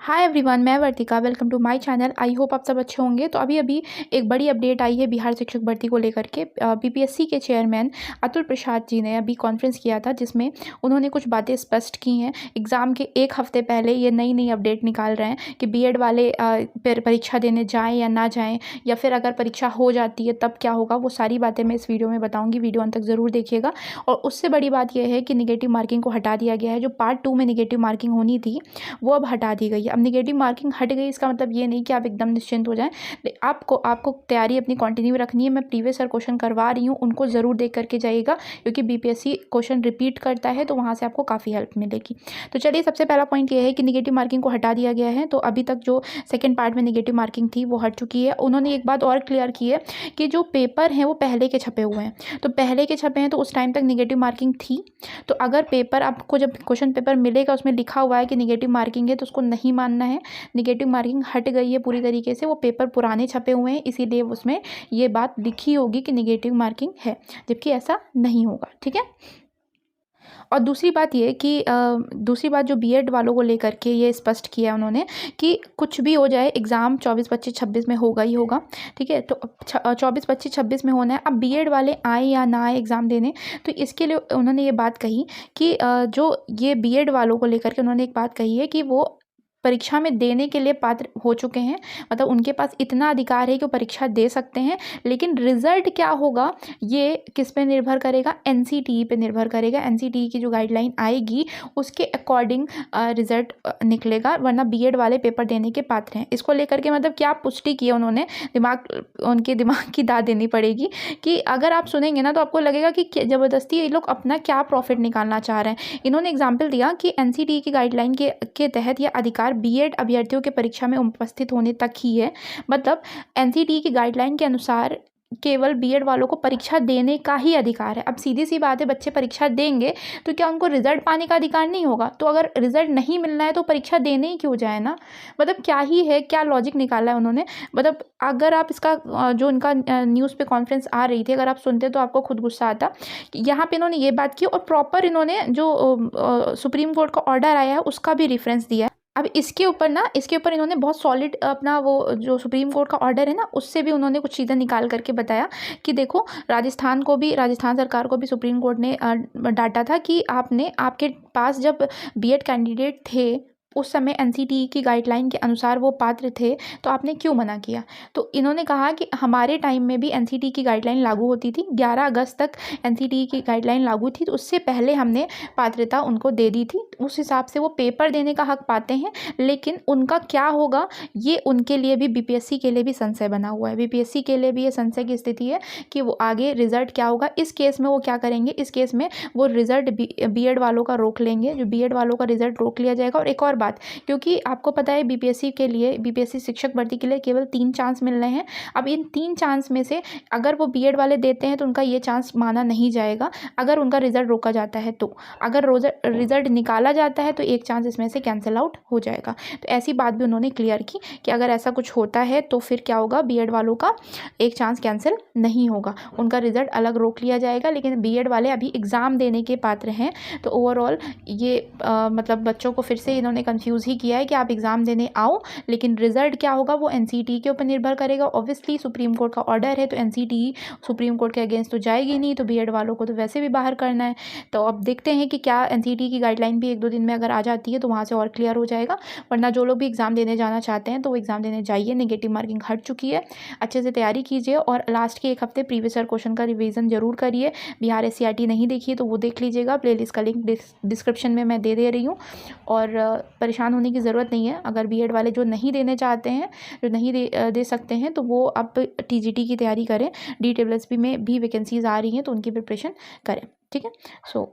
हाय everyone, मैं Vartika. Welcome to my channel. I hope आप सब अच्छे होंगे। तो अभी एक बड़ी अपडेट आई है बिहार शिक्षक भर्ती को लेकर के। बीपीएससी के चेयरमैन अतुल प्रसाद जी ने अभी कॉन्फ्रेंस किया था, जिसमें उन्होंने कुछ बातें स्पष्ट की हैं। एग्ज़ाम के एक हफ्ते पहले ये नई अपडेट निकाल रहे हैं कि बीएड वाले परीक्षा देने जाएँ या ना जाएँ, या फिर अगर परीक्षा हो जाती है तब क्या होगा। वो सारी बातें मैं इस वीडियो में बताऊँगी। वीडियो अंत तक ज़रूर देखिएगा। और उससे बड़ी बात यह है कि निगेटिव मार्किंग को हटा दिया गया है। जो पार्ट 2 में निगेटिव मार्किंग होनी थी वो अब हटा दी गई है। अब निगेटिव मार्किंग हट गई, इसका मतलब ये नहीं कि आप एकदम निश्चिंत हो जाएं। आपको तैयारी अपनी कंटिन्यू रखनी है। मैं प्रीवियस ईयर क्वेश्चन करवा रही हूँ, उनको ज़रूर देख करके जाइएगा, क्योंकि बीपीएससी क्वेश्चन रिपीट करता है, तो वहाँ से आपको काफ़ी हेल्प मिलेगी। तो चलिए, सबसे पहला पॉइंट ये है कि निगेटिव मार्किंग को हटा दिया गया है। तो अभी तक जो सेकेंड पार्ट में निगेटिव मार्किंग थी वो हट चुकी है। उन्होंने एक बात और क्लियर की है कि जो पेपर हैं वो पहले के छपे हुए हैं। तो पहले के छपे हैं तो उस टाइम तक निगेटिव मार्किंग थी। तो अगर पेपर आपको जब क्वेश्चन पेपर मिलेगा उसमें लिखा हुआ है कि निगेटिव मार्किंग है, तो उसको नहीं मानना है। निगेटिव मार्किंग हट गई है पूरी तरीके से। वो पेपर पुराने छपे हुए हैं, इसीलिए उसमें ये बात लिखी होगी कि निगेटिव मार्किंग है, जबकि ऐसा नहीं होगा। ठीक है। और दूसरी बात ये कि दूसरी बात जो बीएड वालों को लेकर के ये स्पष्ट किया उन्होंने कि कुछ भी हो जाए, एग्ज़ाम 24, 25, 26 में होगा ही होगा। ठीक है। तो 24, 25, 26 में होना है। अब बीएड वाले आए या ना आए एग्ज़ाम देने, तो इसके लिए उन्होंने ये बात कही कि जो ये बीएड वालों को लेकर के उन्होंने एक बात कही है कि वो परीक्षा में देने के लिए पात्र हो चुके हैं। मतलब उनके पास इतना अधिकार है कि वो परीक्षा दे सकते हैं, लेकिन रिजल्ट क्या होगा ये किस पे निर्भर करेगा? एनसीटीई पे निर्भर करेगा। एनसीटीई की जो गाइडलाइन आएगी उसके अकॉर्डिंग रिजल्ट निकलेगा, वरना बीएड वाले पेपर देने के पात्र हैं। इसको लेकर के मतलब क्या पुष्टि की है उन्होंने, उनके दिमाग की दाद देनी पड़ेगी कि अगर आप सुनेंगे ना तो आपको लगेगा कि ज़बरदस्ती ये लोग अपना क्या प्रॉफिट निकालना चाह रहे हैं। इन्होंने एग्जाम्पल दिया कि एनसीटीई की गाइडलाइन के तहत यह अधिकार बीएड अभ्यर्थियों के परीक्षा में उपस्थित होने तक ही है। मतलब एनसीटीई की गाइडलाइन के अनुसार केवल बीएड वालों को परीक्षा देने का ही अधिकार है। अब सीधी सी बात है, बच्चे परीक्षा देंगे तो क्या उनको रिजल्ट पाने का अधिकार नहीं होगा? तो अगर रिजल्ट नहीं मिलना है तो परीक्षा देने ही क्यों जाए ना। मतलब क्या ही है, क्या लॉजिक निकाला है उन्होंने। मतलब अगर आप इसका जो इनका न्यूज़ पे कॉन्फ्रेंस आ रही थी, अगर आप सुनते तो आपको खुद गुस्सा आता। यहाँ पे इन्होंने ये बात की और प्रॉपर इन्होंने जो सुप्रीम कोर्ट का ऑर्डर आया है उसका भी रेफरेंस दिया है। अब इसके ऊपर इन्होंने बहुत सॉलिड अपना वो जो सुप्रीम कोर्ट का ऑर्डर है ना, उससे भी उन्होंने कुछ चीज़ें निकाल करके बताया कि देखो, राजस्थान सरकार को भी सुप्रीम कोर्ट ने डांटा था कि आपके पास जब बीएड कैंडिडेट थे उस समय एनसीटीई की गाइडलाइन के अनुसार वो पात्र थे, तो आपने क्यों मना किया? तो इन्होंने कहा कि हमारे टाइम में भी एनसीटीई की गाइडलाइन लागू होती थी। 11 अगस्त तक एनसीटीई की गाइडलाइन लागू थी, तो उससे पहले हमने पात्रता उनको दे दी थी। उस हिसाब से वो पेपर देने का हक पाते हैं। लेकिन उनका क्या होगा, ये उनके लिए भी, बीपीएससी के लिए भी संशय बना हुआ है। बीपीएससी के लिए भी ये संशय की स्थिति है कि वो आगे रिजल्ट क्या होगा। इस केस में वो क्या करेंगे, इस केस में वो रिजल्ट बीएड वालों का रोक लेंगे। जो बीएड वालों का रिजल्ट रोक लिया जाएगा। और एक और बात, क्योंकि आपको पता है बीपीएससी शिक्षक भर्ती के लिए केवल 3 चांस मिल रहे हैं। अब इन 3 चांस में से अगर वो बीएड वाले देते हैं तो उनका ये चांस माना नहीं जाएगा अगर उनका रिजल्ट रोका जाता है। तो अगर रिजल्ट निकाला जाता है तो एक चांस इसमें से कैंसिल आउट हो जाएगा। तो ऐसी बात भी उन्होंने क्लियर की कि अगर ऐसा कुछ होता है तो फिर क्या होगा, बीएड वालों का एक चांस कैंसिल नहीं होगा, उनका रिजल्ट अलग रोक लिया जाएगा। लेकिन बीएड वाले अभी एग्ज़ाम देने के पात्र हैं। तो ओवरऑल ये मतलब बच्चों को फिर से इन्होंने कंफ्यूज ही किया है कि आप एग्ज़ाम देने आओ, लेकिन रिजल्ट क्या होगा वो एनसीटीई के ऊपर निर्भर करेगा। ऑब्वियसली सुप्रीम कोर्ट का ऑर्डर है, तो एनसीटीई सुप्रीम कोर्ट के अगेंस्ट तो जाएगी नहीं, तो बीएड वालों को तो वैसे भी बाहर करना है। तो अब देखते हैं कि क्या एनसीटीई की गाइडलाइन भी 1-2 दिन में अगर आ जाती है तो वहाँ से और क्लियर हो जाएगा। वरना जो लोग भी एग्ज़ाम देने जाना चाहते हैं तो वो एग्ज़ाम देने जाइए। नेगेटिव मार्किंग हट चुकी है, अच्छे से तैयारी कीजिए और लास्ट के 1 हफ्ते प्रीवियस ईयर क्वेश्चन का रिवीजन जरूर करिए। बिहार एससीईआरटी नहीं देखिए तो वो देख लीजिएगा, प्लेलिस्ट का लिंक डिस्क्रिप्शन में मैं दे रही हूँ। और परेशान होने की ज़रूरत नहीं है। अगर बीएड वाले जो नहीं देने चाहते हैं, जो नहीं दे सकते हैं, तो वो अब टीजीटी की तैयारी करें। डीडब्ल्यूएसपी में भी वैकेंसीज आ रही हैं तो उनकी प्रिपरेशन करें। ठीक है। सो